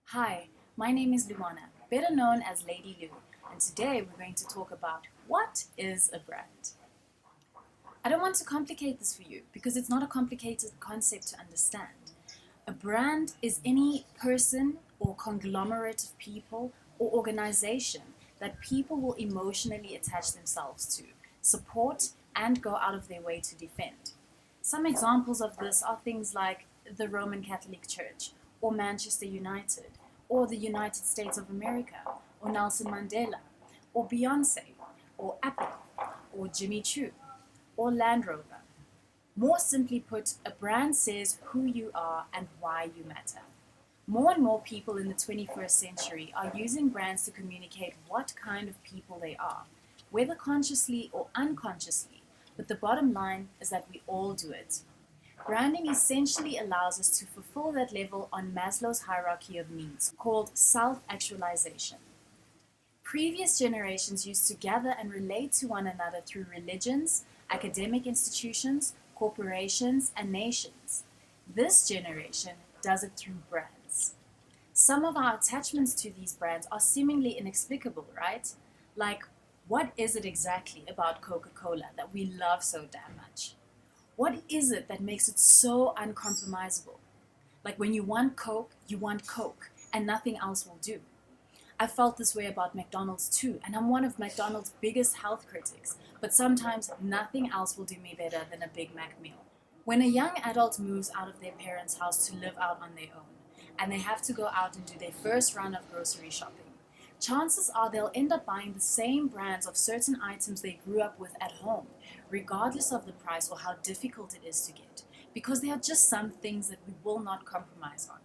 Hi, my name is Luana, better known as Lady Lu, and today we're going to talk about what is a brand. I don't want to complicate this for you because it's not a complicated concept to understand. A brand is any person or conglomerate of people or organization that people will emotionally attach themselves to, support, and go out of their way to defend. Some examples of this are things like the Roman Catholic Church, or Manchester United, or the United States of America, or Nelson Mandela, or Beyonce, or Apple, or Jimmy Choo, or Land Rover. More simply put, a brand says who you are and why you matter. More and more people in the 21st century are using brands to communicate what kind of people they are, whether consciously or unconsciously, but the bottom line is that we all do it. Branding essentially allows us to fulfill that level on Maslow's hierarchy of needs, called self-actualization. Previous generations used to gather and relate to one another through religions, academic institutions, corporations, and nations. This generation does it through brands. Some of our attachments to these brands are seemingly inexplicable, right? Like, what is it exactly about Coca-Cola that we love so damn much? What is it that makes it so uncompromisable? Like when you want Coke, and nothing else will do. I felt this way about McDonald's too, and I'm one of McDonald's biggest health critics, but sometimes nothing else will do me better than a Big Mac meal. When a young adult moves out of their parents' house to live out on their own, and they have to go out and do their first run of grocery shopping, chances are they'll end up buying the same brands of certain items they grew up with at home, regardless of the price or how difficult it is to get, because there are just some things that we will not compromise on.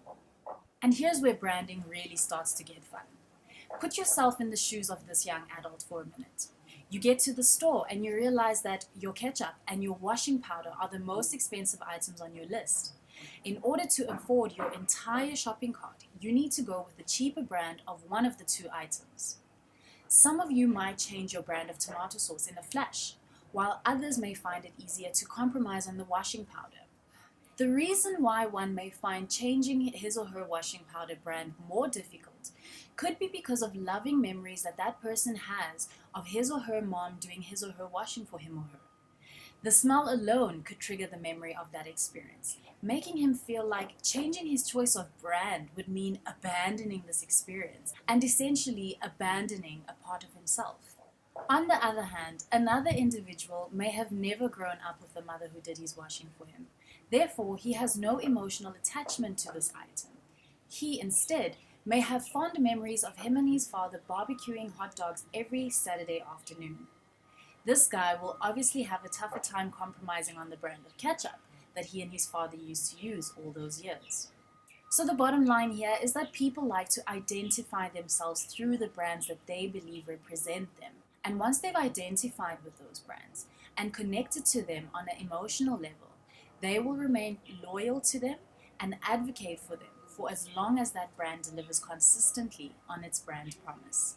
And here's where branding really starts to get fun. Put yourself in the shoes of this young adult for a minute. You get to the store and you realize that your ketchup and your washing powder are the most expensive items on your list. In order to afford your entire shopping cart, you need to go with the cheaper brand of one of the two items. Some of you might change your brand of tomato sauce in a flash, while others may find it easier to compromise on the washing powder. The reason why one may find changing his or her washing powder brand more difficult could be because of loving memories that that person has of his or her mom doing his or her washing for him or her. The smell alone could trigger the memory of that experience, making him feel like changing his choice of brand would mean abandoning this experience and essentially abandoning a part of himself. On the other hand, another individual may have never grown up with a mother who did his washing for him. Therefore, he has no emotional attachment to this item. He instead may have fond memories of him and his father barbecuing hot dogs every Saturday afternoon. This guy will obviously have a tougher time compromising on the brand of ketchup that he and his father used to use all those years. So the bottom line here is that people like to identify themselves through the brands that they believe represent them. And once they've identified with those brands and connected to them on an emotional level, they will remain loyal to them and advocate for them for as long as that brand delivers consistently on its brand promise.